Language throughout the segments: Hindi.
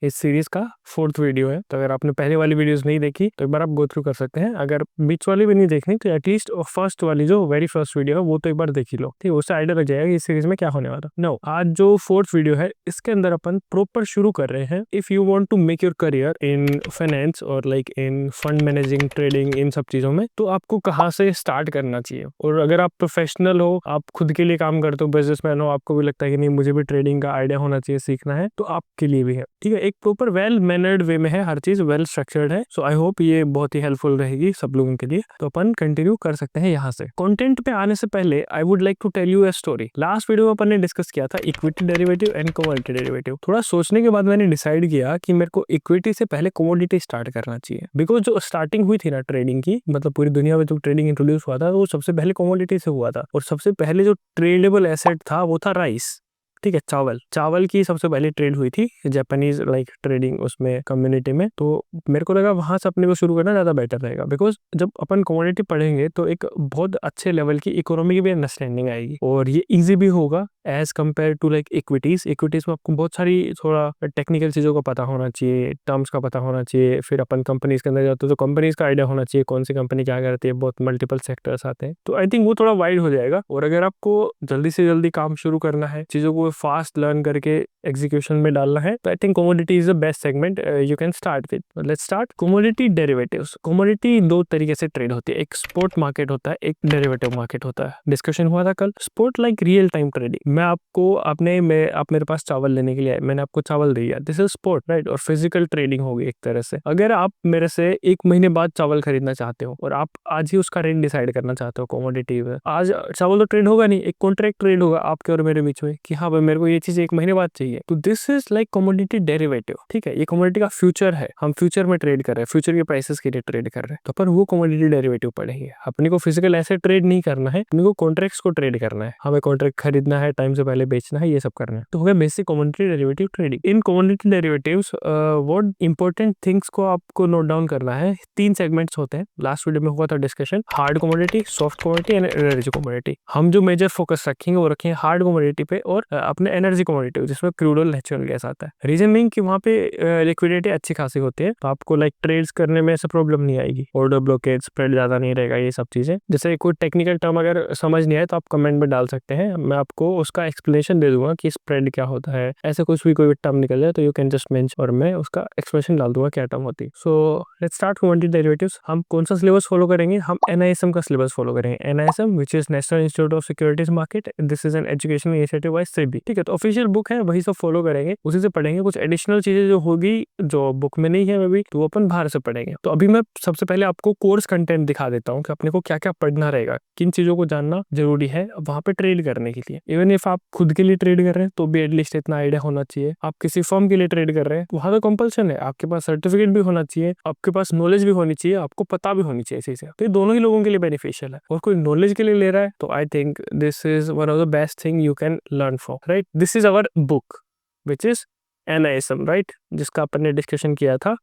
इस सीरीज का 4th वीडियो है। तो अगर आपने पहले वाली वीडियोस नहीं देखी तो एक बार आप गो थ्रू कर सकते हैं। अगर बीच वाली भी नहीं देखनी तो एटलीस्ट फर्स्ट वाली जो वेरी फर्स्ट वीडियो है वो तो एक बार देख ही लो, ठीक है। उससे आइडिया लग जाएगा कि इस सीरीज में क्या होने वाला। नो, आज जो 4th वीडियो है इसके अंदर अपन प्रॉपर शुरू कर रहे हैं। If you want to make your career in finance और like in fund managing, trading, इन सब चीजों में, तो आपको कहाँ से स्टार्ट करना चाहिए। और अगर आप प्रोफेशनल हो, आप खुद के लिए काम करते हो, बिजनेसमैन हो, आपको भी लगता है कि नहीं मुझे भी ट्रेडिंग का आइडिया होना चाहिए, सीखना है, तो आपके लिए भी है, ठीक है। एक प्रॉपर वेल मैनर्ड वे में है, हर चीज वेल स्ट्रक्चर्ड है। सो आई होप ये बहुत ही हेल्पफुल रहेगी सब लोगों के लिए। तो अपन कंटिन्यू कर सकते हैं यहाँ से। कंटेंट पे आने से पहले I would like to tell you a story. Last video में अपन ने डिस्कस किया था equity derivative and commodity derivative. थोड़ा सोचने के बाद मैंने डिसाइड किया कि मेरे को इक्विटी से पहले कमोडिटी स्टार्ट करना चाहिए, बिकॉज जो स्टार्टिंग हुई थी ना ट्रेडिंग की, मतलब पूरी दुनिया में जो ट्रेडिंग इंट्रोड्यूस हुआ था वो सबसे पहले कमोडिटी से हुआ था। और सबसे पहले जो ट्रेडेबल एसेट था वो था राइस, ठीक है, चावल। चावल की सबसे पहले ट्रेड हुई थी जापानीज लाइक ट्रेडिंग उसमें कम्युनिटी में। तो मेरे को लगा वहां से अपने को शुरू करना ज्यादा बेटर रहेगा, बिकॉज जब अपन कमोडिटी पढ़ेंगे तो एक बहुत अच्छे लेवल की इकोनॉमी की भी अंडरस्टैंडिंग आएगी और ये इजी भी होगा as compared to like equities. Equities में आपको बहुत सारी थोड़ा टेक्निकल चीजों का पता होना चाहिए, टर्म्स का पता होना चाहिए। फिर अपन कंपनीज के अंदर जाते हैं तो कंपनीज का आइडिया होना चाहिए, कौन सी कंपनी क्या करती है, बहुत मल्टीपल सेक्टर्स आते हैं। तो आई थिंक वो थोड़ा वाइड हो जाएगा। और अगर आपको जल्दी से जल्दी काम शुरू करना है, चीजों को फास्ट लर्न करके एग्जीक्यूशन में डालना है, तो I think commodity is the best segment you can start with. Let's start commodity derivatives. Commodity दो तरीके से ट्रेड होती है, एक स्पॉट मार्केट होता है, एक डेरिवेटिव मार्केट होता है। डिस्कशन हुआ था कल। Spot like real time trading. मैं आपको आप मेरे पास चावल लेने के लिए आए, मैंने आपको चावल दिया, दिस इज स्पॉट, राइट। और फिजिकल ट्रेडिंग होगी एक तरह से। अगर आप मेरे से 1 महीने बाद चावल खरीदना चाहते हो और आप आज ही उसका रेट डिसाइड करना चाहते हो कमोडिटी में, आज चावल तो ट्रेड होगा नहीं, एक कॉन्ट्रैक्ट ट्रेड होगा आपके और मेरे बीच में कि हाँ भाई मेरे को ये चीज 1 महीने बाद चाहिए। तो this is like commodity derivative, ठीक है। ये कमोडिटी का फ्यूचर है, हम फ्यूचर में ट्रेड कर रहे हैं, फ्यूचर के प्राइसेस के लिए ट्रेड कर रहे हैं। तो अपन वो कमोडिटी डेरिवेटिव पढ़ेंगे। अपने को फिजिकल ऐसे ट्रेड नहीं करना है, अपने को कॉन्ट्रैक्ट्स को ट्रेड करना है। हमें कॉन्ट्रैक्ट खरीदना है, टाइम से पहले बेचना है, ये सब करना है। तो हो गया basic commodity derivative trading. In commodity derivatives what important things को आपको नोट डाउन करना है। 3 सेगमेंट्स होते हैं, लास्ट वीडियो में हुआ था discussion. Hard commodity, soft commodity and energy commodity. हम जो मेजर फोकस रखेंगे वो रखेंगे हार्ड कमोडिटी पे और अपने एनर्जी कमोडिटी जिसमें क्रूड और नेचुरल गैस आता है। रीजन बीइंग कि वहाँ पे लिक्विडिटी अच्छी खासी होती है, तो आपको लाइक ट्रेड्स करने में ऐसे प्रॉब्लम नहीं आएगी। ऑर्डर ब्लॉकेज, स्प्रेड ज्यादा नहीं रहेगा, ये सब चीजें। जैसे कोई टेक्निकल टर्म अगर समझ नहीं आए तो आप कमेंट में डाल सकते हैं, मैं आपको उसका एक्सप्लेनेशन दे दूंगा कि स्प्रेड क्या होता है। ऐसे कुछ भी कोई टर्म निकल जाए तो यू कैन जस्ट मेंशन और मैं उसका एक्सप्लेनेशन डाल दूंगा क्या टर्म होती है। So let's start commodity derivatives. हम कौन सा सिलेबस फॉलो करेंगे? हम एनआईएसएम का सिलेबस फॉलो करेंगे। NISM which is national Institute of Securities market, this is an educational initiative by SEBI, ठीक है। तो ऑफिशियल बुक है, वही सब फॉलो करेंगे, उसी से पढ़ेंगे। कुछ एडिशनल चीजें जो होगी जो बुक में नहीं है अभी, तो वो अपन बाहर से पढ़ेंगे। तो अभी मैं सबसे पहले आपको कोर्स कंटेंट दिखा देता हूँ कि अपने को क्या क्या पढ़ना रहेगा, किन चीजों को जानना जरूरी है वहां पे ट्रेड करने के लिए। इवन इफ आप खुद के लिए ट्रेड कर रहे हैं तो भी एटलीस्ट इतना आइडिया होना चाहिए। आप किसी फर्म के लिए ट्रेड कर रहे हैं वहां तो कंपल्सन है, आपके पास सर्टिफिकेट भी होना चाहिए, आपके पास नॉलेज भी होनी चाहिए, आपको पता भी होनी चाहिए चीजें। तो ये दोनों ही लोगों के लिए बेनिफिशियल है। और कोई नॉलेज के लिए ले रहा है तो I think this is one of the best thing you can learn from, right. This is our book which is NISM, right, जिसका अपन ने डिस्कशन किया था।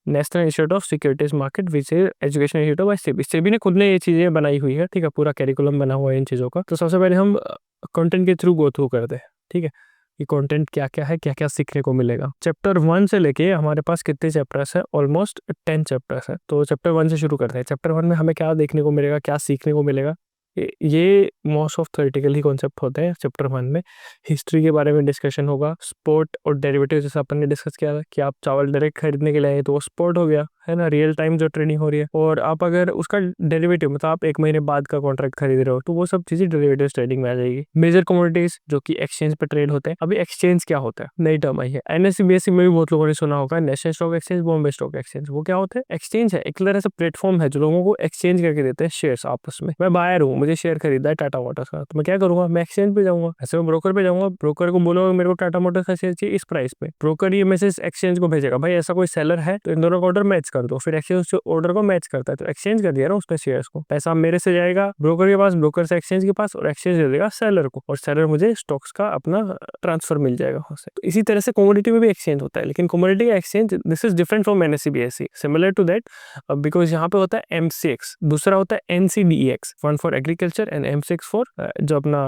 National Institute of Securities Market which is education institute by SEBI. SEBI ने खुद ने ये चीजें बनाई हुई है, ठीक है, पूरा कैरिकुलम बना हुआ है इन चीजों का। तो सबसे पहले हम कंटेंट के थ्रू गो थ्रू करते हैं, ठीक है, कि कंटेंट क्या क्या है, क्या क्या सीखने को मिलेगा। चैप्टर 1 से लेके हमारे पास कितने चैप्टर्स है? ऑलमोस्ट 10 चैप्टर्स है। तो चैप्टर 1 से शुरू करते हैं। चैप्टर 1 में हमें क्या देखने को मिलेगा, क्या सीखने को मिलेगा? ये most of theoretical he concept होते हैं। चैप्टर 1 में हिस्ट्री के बारे में डिस्कशन होगा। स्पोर्ट और डेरिवेटिव जैसे अपन ने डिस्कस किया था कि आप चावल डायरेक्ट खरीदने के लिए आए तो वो स्पोर्ट हो गया, है ना, रियल टाइम जो ट्रेडिंग हो रही है। और आप अगर उसका डेरिवेटिव मतलब आप 1 महीने बाद का कॉन्ट्रैक्ट खरीद रहे हो तो वो सब चीजें डेरिवेटिव ट्रेडिंग में आ जाएगी। मेजर कमोडिटीज जो कि एक्सचेंज पे ट्रेड होते हैं। अभी एक्सचेंज क्या होता है, नई टर्म आई है। एनएससी बीएससी में भी बहुत लोगों ने सुना होगा, national stock exchange, Bombay stock exchange. वो क्या होता है? एक्सचेंज है, एक तरह से प्लेटफॉर्म है जो लोगों को एक्सचेंज करके देते हैं शेयर्स आपस में। मैं बायर हूँ, मुझे शेयर खरीदा है टाटा मोटर्स का, तो मैं क्या करूंगा? मैं एक्सचेंज पे जाऊंगा, ऐसे मैं ब्रोकर पे जाऊंगा, ब्रोकर को बोलूंगा मेरे को टाटा मोटर्स का शेयर चाहिए इस प्राइस पे। ब्रोकर ये मैसेज एक्सचेंज को भेजेगा, भाई ऐसा कोई सेलर है तो इन दोनों का ऑर्डर मैच कर दो। फिर एक्सचेंज उस ऑर्डर को मैच करता है, तो एक्सचेंज कर दिया ना उसने शेयर्स को। पैसा मेरे से जाएगा ब्रोकर के पास, ब्रोकर से एक्सचेंज के पास, और एक्सचेंज दे देगा सेलर को, और सेलर मुझे स्टॉक्स का अपना ट्रांसफर मिल जाएगा उससे। तो इसी तरह से कमोडिटी में भी एक्सचेंज होता है, लेकिन कमोडिटी का exchange this is different from NSC BSC, similar to that, because यहाँ पे होता है एमसीएक्स, दूसरा होता है NCDEX, one for agriculture and MCX for जो अपना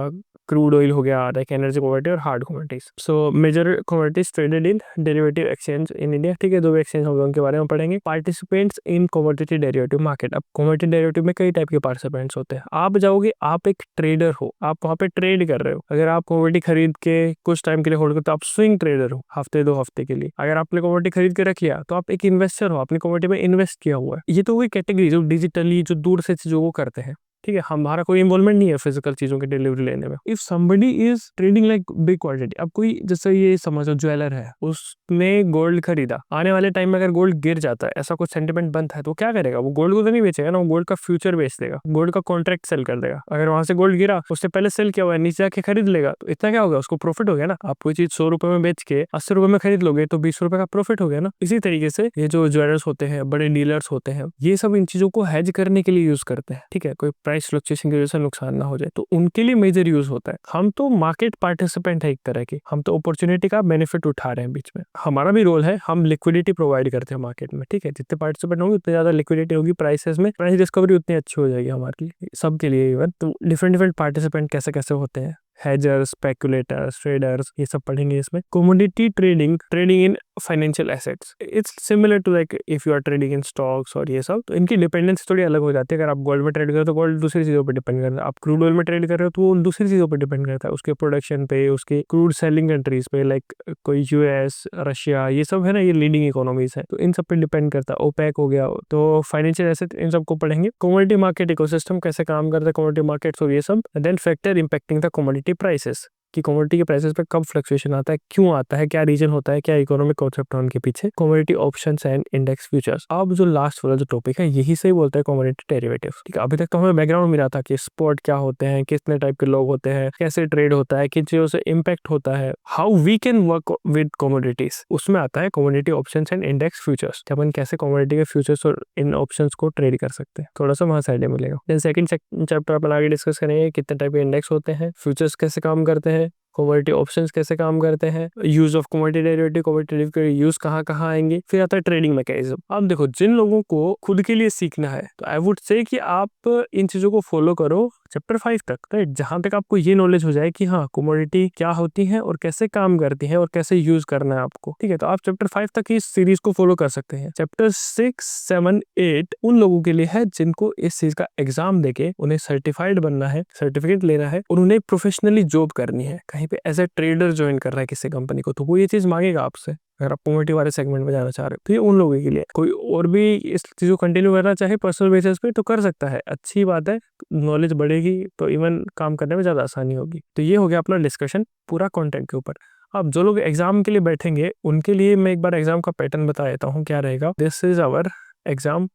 क्रूड ऑयल हो गया, लाइक एनर्जी कमोडिटी और hard commodities. So major commodities traded in derivative exchange in India, ठीक है, 2 एक्सचेंज होंगे उनके बारे में पढ़ेंगे। Participants in commodity derivative market, अब कमोडिटी डेरिवेटिव में कई टाइप के पार्टिसिपेंट्स होते हैं। आप जाओगे, आप एक ट्रेडर हो, आप वहां पे ट्रेड कर रहे हो। अगर आप कमोडिटी खरीद के कुछ टाइम के लिए होल्ड करते हो, आप स्विंग ट्रेडर हो, हफ्ते 2 हफ्ते के लिए। अगर आपने कमोडिटी खरीद के रख लिया तो आप एक इन्वेस्टर हो, आपने कमोडिटी में इन्वेस्ट किया हुआ है। ये तो वही कैटेगरी जो डिजिटली, जो दूर से चीजों को करते हैं, ठीक है, हमारा कोई इन्वॉल्वमेंट नहीं है फिजिकल चीजों की डिलीवरी लेने में। If somebody is trading like big quantity, अब कोई जैसे ये समझो ज्वेलर है, उसने गोल्ड खरीदा, आने वाले टाइम में अगर गोल्ड गिर जाता है, ऐसा कुछ सेंटिमेंट बनता है, तो क्या करेगा? वो गोल्ड को तो नहीं बेचेगा ना, वो गोल्ड का फ्यूचर बेच देगा, गोल्ड का कॉन्ट्रैक्ट सेल कर देगा। अगर वहां से गोल्ड गिरा, उससे पहले सेल किया हुआ है, नीचे जाके खरीद लेगा, तो इतना क्या हो गया? उसको प्रॉफिट हो गया ना। आप कोई चीज 100 रुपए में बेच के 80 रुपए में खरीद लोगे तो 20 रुपए का प्रॉफिट हो गया ना। इसी तरीके से ये जो ज्वेलर्स होते हैं, बड़े डीलर्स होते हैं, ये सब इन चीजों को हेज करने के लिए यूज करते हैं, ठीक है, कोई प्राइस फ्लक्चुएशन की वजह से नुकसान ना हो जाए, तो उनके लिए मेजर यूज होता है। हम तो मार्केट पार्टिसिपेंट है एक तरह की, हम तो अपॉर्चुनिटी का बेनिफिट उठा रहे हैं बीच में। हमारा भी रोल है, हम लिक्विडिटी प्रोवाइड करते हैं मार्केट में, ठीक है, जितने पार्टिसिपेंट होंगे उतनी ज्यादा लिक्विडिटी होगी प्राइसेस में, प्राइस डिस्कवरी उतनी अच्छी हो जाएगी हमारे लिए, सबके लिए। इवन तो डिफरेंट पार्टिसिपेंट कैसे कैसे होते हैं, हेजर्स, स्पेकुलेटर्स, ट्रेडर्स, ये सब पढ़ेंगे इसमें। Commodity trading, trading in financial assets, it's similar to like if you are trading in stocks और ये सब। तो इनकी डिपेंडेंस थोड़ी अलग हो जाती है। अगर आप गोल्ड में ट्रेड कर रहे हो तो गोल्ड दूसरी चीजों पर डिपेंड करता है, आप क्रूड ऑयल में ट्रेड कर रहे हो तो वो दूसरी चीजों पर डिपेंड करता है, उसके प्रोडक्शन पे, उसके क्रूड सेलिंग कंट्रीज पे, लाइक कोई यूएस, रशिया, ये सब है ना, ये लीडिंग इकोनॉमीज है, तो इन सब पे डिपेंड करता है। ओपेक हो गया, तो फाइनेंशियल एसेट, इन सबको पढ़ेंगे। कमोडिटी मार्केट इकोसिस्टम कैसे काम करता है, कमोडिटी मार्केट्स और ये सब। Then factor impacting the commodity prices, कि कमोडिटी के प्राइसेस पे कब फ्लक्चुएशन आता है, क्यों आता है, क्या रीजन होता है, क्या इकोनॉमिक कॉन्सेप्ट है उनके पीछे। Commodity options and index futures, अब जो लास्ट वाला जो टॉपिक है, यही से ही बोलता है कमोडिटी डेरिवेटिव, ठीक है। अभी तक तो हमें बैकग्राउंड मिला था कि स्पॉट क्या होते हैं, कितने टाइप के लोग होते हैं, कैसे ट्रेड होता है, किन चीजों से इम्पैक्ट होता है, how we can work with commodities. उसमें आता है commodity options and index futures, कि अपन कैसे कमोडिटी के फ्यूचर्स और इन ऑप्शंस को ट्रेड कर सकते हैं, थोड़ा सा वहां साइड में मिलेगा। देन सेकंड चैप्टर अपन आगे डिस्कस करेंगे, कितने टाइप के इंडेक्स होते हैं, फ्यूचर्स कैसे काम करते हैं, कमोडिटी ऑप्शंस कैसे काम करते हैं, use of commodity derivative, commodity derivative के यूज कहाँ कहाँ आएंगे। फिर आता है ट्रेडिंग मैकेनिज्म। अब देखो, जिन लोगों को खुद के लिए सीखना है तो आई वुड से कि आप इन चीजों को फॉलो करो चैप्टर 5 तक, राइट, जहां तक आपको ये नॉलेज हो जाए कि हाँ कमोडिटी क्या होती है और कैसे काम करती है और कैसे यूज करना है आपको, ठीक है। तो आप चैप्टर 5 तक इस सीरीज को फॉलो कर सकते हैं। चैप्टर 6, 7, 8 उन लोगों के लिए है जिनको इस चीज का एग्जाम देके उन्हें सर्टिफाइड बनना है, सर्टिफिकेट लेना है और उन्हें प्रोफेशनली जॉब करनी है, कहीं पे एज ए ट्रेडर ज्वाइन कर रहा है किसी कंपनी को, तो वो ये चीज मांगेगा आपसे। अगर आप कमोडिटी वाले सेगमेंट में जाना चाह रहे हो तो ये उन लोगों के लिए। कोई और भी इस चीज को कंटिन्यू करना चाहे पर्सनल बेसिस पे तो कर सकता है, अच्छी बात है, नॉलेज बढ़ेगी तो इवन काम करने में ज्यादा आसानी होगी। तो ये हो गया अपना डिस्कशन पूरा कंटेंट के ऊपर। अब जो लोग एग्जाम के लिए बैठेंगे उनके लिए मैं एक बार एग्जाम का पैटर्न बता देता हूँ क्या रहेगा। This is our exam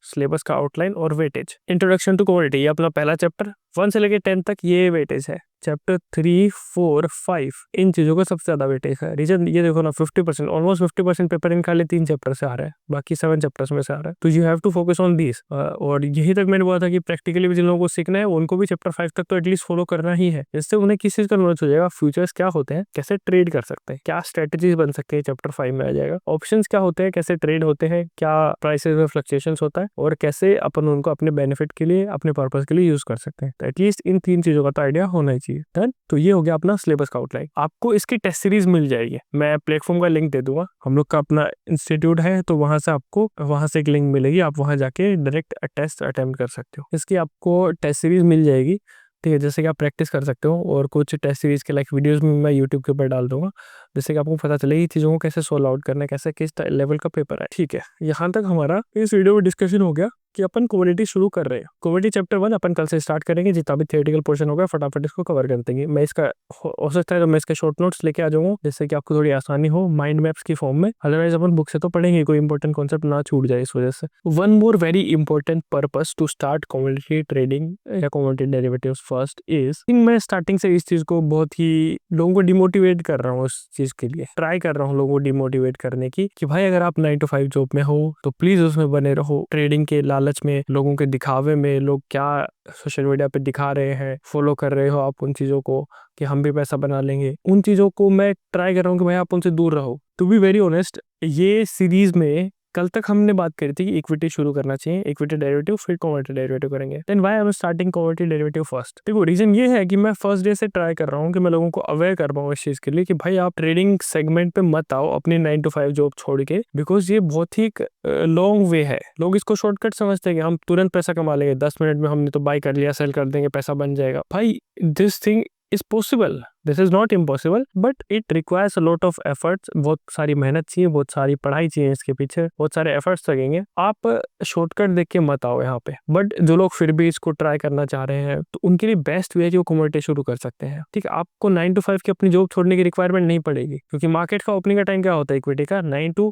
syllabus का आउटलाइन और वेटेज। इंट्रोडक्शन टू कमोडिटी, ये अपना पहला चैप्टर, 1 से लेकर 10 तक ये वेटेज है। चैप्टर 3, 4, 5 इन चीजों का सबसे ज्यादा वेटेज है। रीजन ये देखो ना, 50%, ऑलमोस्ट 50% पेपर इन खाली 3 चैप्टर से आ रहा है, बाकी 7 चैप्टर्स में से आ रहा है। तो you have to focus on this. और यही तक मैंने बोला था कि प्रैक्टिकली भी जिन लोगों को सीखना है उनको भी चैप्टर 5 तक तो एटलीस्ट फॉलो करना ही है, जिससे उन्हें किस चीज का नॉलेज हो जाएगा, फ्यूचर्स क्या होते हैं, कैसे ट्रेड कर सकते हैं, क्या स्ट्रेटेजीज बन सकते हैं, चैप्टर 5 में आ जाएगा। ऑप्शन क्या होते हैं, कैसे ट्रेड होते हैं, क्या प्राइसेस में फ्लक्चुएशन होता है और कैसे अपन उनको अपने बेनिफिट के लिए, अपने पर्पज के लिए यूज कर सकते हैं। तो एटलीस्ट इन 3 चीजों का तो आइडिया होना ही चाहिए। डन। तो ये हो गया अपना सिलेबस का आउटलाइन। आपको इसकी टेस्ट सीरीज मिल जाएगी, मैं प्लेटफॉर्म का लिंक दे दूंगा। हम लोग का अपना इंस्टीट्यूट है तो वहां से आपको वहां से एक लिंक मिलेगी, आप वहां जाके डायरेक्ट टेस्ट अटेम्प्ट कर सकते हो। इसकी आपको टेस्ट सीरीज मिल जाएगी, ठीक है, जैसे कि आप प्रैक्टिस कर सकते हो। और कुछ टेस्ट सीरीज के लाइक वीडियोस में मैं यूट्यूब के ऊपर डाल दूंगा, जिससे कि आपको पता चलेगी चीज़ों को कैसे सोल्व आउट करना है, कैसे किस लेवल का पेपर है, ठीक है। यहाँ तक हमारा इस वीडियो में डिस्कशन हो गया कि अपन कमोडिटी शुरू कर रहे हैं। कमोडिटी चैप्टर 1 अपन कल से स्टार्ट करेंगे, जितना भी थियोरेटिकल पोर्शन होगा फटाफट इसको कवर कर देंगे। मैं इसका हो सकता है तो मैं इसके शॉर्ट नोट्स लेके आ जाऊंगा, जिससे कि आपको थोड़ी आसानी हो माइंड मैप्स की फॉर्म में। अदरवाइज अपन बुक से तो पढ़ेंगे, कोई इंपॉर्टेंट कॉन्सेप्ट ना छूट जाए इस वजह से। One more very important purpose to start commodity trading या कमोडिटी डेरिवेटिव्स फर्स्ट इज, मैं स्टार्टिंग से इस चीज को बहुत ही लोगों को डिमोटिवेट कर रहा हूँ, उस चीज के लिए ट्राई कर रहा हूँ लोगों को डिमोटिवेट करने की, कि भाई अगर आप 9 to 5 जॉब में हो तो प्लीज उसमें बने रहो। ट्रेडिंग के लालच में, लोगों के दिखावे में, लोग क्या सोशल मीडिया पे दिखा रहे हैं, फॉलो कर रहे हो आप उन चीजों को कि हम भी पैसा बना लेंगे, उन चीजों को मैं ट्राई कर रहा हूँ कि भाई आप उनसे दूर रहो। टू बी वेरी ऑनेस्ट, ये सीरीज में कल तक हमने बात करी थी कि इक्विटी शुरू करना चाहिए, इक्विटी डेरिवेटिव फिर कमोडिटी डेरिवेटिव करेंगे। Then why I am starting commodity derivative first? देखो रीजन ये है कि मैं फर्स्ट डे से ट्राई कर रहा हूँ कि मैं लोगों को अवेयर कर पाऊँ इस चीज के लिए कि भाई आप ट्रेडिंग सेगमेंट पे मत आओ अपनी 9 to 5 जॉब छोड़ के, बिकॉज ये बहुत ही लॉन्ग वे है। लोग इसको शॉर्टकट समझते हैं कि हम तुरंत पैसा कमा लेंगे, 10 मिनट में हमने तो बाय कर लिया, सेल कर देंगे, पैसा बन जाएगा। भाई this thing is possible, this is not impossible, but it requires a lot of efforts। बहुत सारी मेहनत चाहिए, बहुत सारी पढ़ाई चाहिए, इसके पीछे बहुत सारे एफर्ट्स लगेंगे। आप शॉर्टकट देख के मत आओ यहाँ पे। बट जो लोग फिर भी इसको ट्राई करना चाह रहे हैं तो उनके लिए बेस्ट वे है कि वो कमोडिटी शुरू कर सकते हैं। ठीक है, आपको 9 to 5 की अपनी जॉब छोड़ने की रिक्वायरमेंट नहीं पड़ेगी, क्योंकि मार्केट का ओपनिंग का टाइम क्या होता है इक्विटी का? 9 to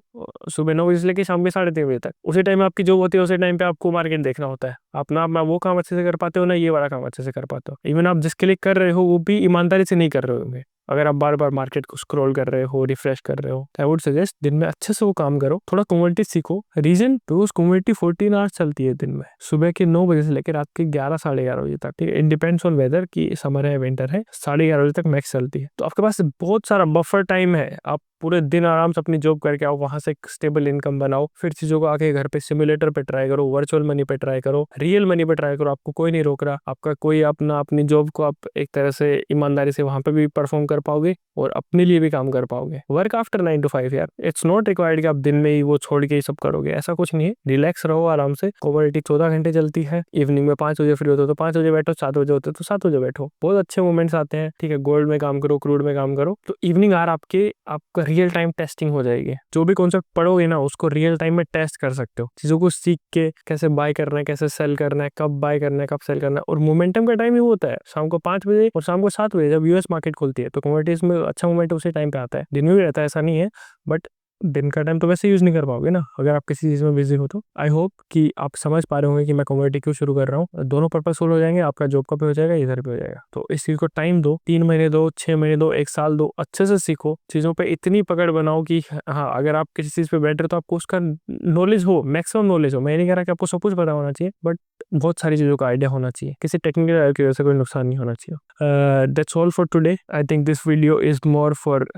सुबह 9 बजे से लेकर शाम के 3:30 बजे तक। उसी टाइम आपकी जॉब होती है, उसी टाइम पे आपको मार्केट देखना होता है। आप ना वो काम अच्छे से कर पाते हो, ना ये वाला काम अच्छे से कर पाते हो। इवन आप जिसके लिए कर रहे हो वो भी ईमानदारी से नहीं कर रहे होंगे। अगर आप बार बार मार्केट को स्क्रॉल कर रहे हो, रिफ्रेश कर रहे हो, आई वुड सजेस्ट दिन में अच्छे से वो काम करो, थोड़ा कमोडिटी सीखो। रीजन बिकॉज कमोडिटी 14 आवर्स चलती है दिन में, सुबह के 9 बजे से लेकर रात के 11 साढ़े 11 बजे तक। ठीक है, इट डिपेंड्स ऑन वेदर कि समर है विंटर है, 11:30 बजे तक मैक्स चलती है। तो आपके पास बहुत सारा बफर टाइम है, आप पूरे दिन आराम से अपनी जॉब करके आओ, वहां से एक स्टेबल इनकम बनाओ, फिर चीजों को आके घर पे सिमुलेटर पे ट्राई करो, वर्चुअल मनी पे ट्राई करो, रियल मनी पे ट्राई करो। आपको कोई नहीं रोक रहा, आपका कोई अपनी जॉब को आप एक तरह से ईमानदारी से वहां पे भी परफॉर्म कर पाओगे और अपने लिए भी काम कर पाओगे। वर्क आफ्टर 9 to 5 यार, इट्स नॉट रिक्वायर्ड कि आप दिन में ही वो छोड़ के ही सब करोगे, ऐसा कुछ नहीं है। रिलैक्स रहो आराम से। कमोडिटी 14 घंटे चलती है, इवनिंग में 5 बजे फ्री होते हो तो 5 बजे बैठो, 7 बजे होते तो 7 बजे बैठो, बहुत अच्छे मोमेंट्स आते हैं। ठीक है, गोल्ड में काम करो, क्रूड में काम करो, तो इवनिंग आर आपका रियल टाइम टेस्टिंग हो जाएगी। जो भी कॉन्सेप्ट पढ़ोगे ना उसको रियल टाइम में टेस्ट कर सकते हो, चीजों को सीख के कैसे बाय करना है, कैसे सेल करना है, कब बाय करना है, कब सेल करना है। और मोमेंटम का टाइम ही होता है शाम को 5 बजे और शाम को 7 बजे जब यूएस मार्केट खुलती है, तो कमोडिटीज में अच्छा मोमेंटम उसी टाइम पे आता है। दिन में भी रहता है, ऐसा नहीं है, बट दिन का टाइम तो वैसे यूज नहीं कर पाओगे ना अगर आप किसी चीज में बिजी हो तो। आई होप कि आप समझ पा रहे होंगे कि मैं कमोडिटी क्यों शुरू कर रहा हूँ। दोनों पर्पस फुल हो जाएंगे, आपका जॉब का भी हो जाएगा, इधर भी हो जाएगा। तो इस चीज को टाइम दो, 3 महीने दो, 6 महीने दो, 1 साल दो, अच्छे से सीखो, चीजों पे इतनी पकड़ बनाओ कि हाँ अगर आप किसी चीज पे बैठ रहे तो आपको उसका नॉलेज हो, मैक्सिमम नॉलेज हो। मैं नहीं कह रहा कि आपको सब कुछ पता होना चाहिए, बट बहुत सारी चीजों का आइडिया होना चाहिए, किसी टेक्निकल की वजह से कोई नुकसान नहीं होना चाहिए। That's all for today. I think this video is more for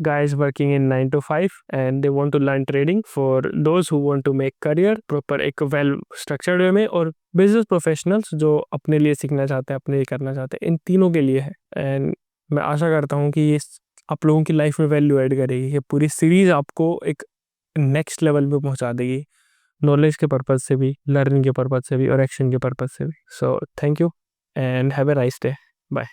guys working in 9 to 5 and they want to learn trading, for those who want to make career proper एक well structured way में, और business professionals जो अपने लिए सीखना चाहते हैं, अपने लिए करना चाहते हैं, इन तीनों के लिए है। एंड मैं आशा करता हूँ कि ये आप लोगों की लाइफ में वैल्यू ऐड करेगी। ये पूरी सीरीज आपको एक नेक्स्ट लेवल पे पहुंचा देगी, नॉलेज के पर्पज से भी, लर्निंग के पर्पज से भी और एक्शन के पर्पज से भी। So thank you and have a nice day. Bye.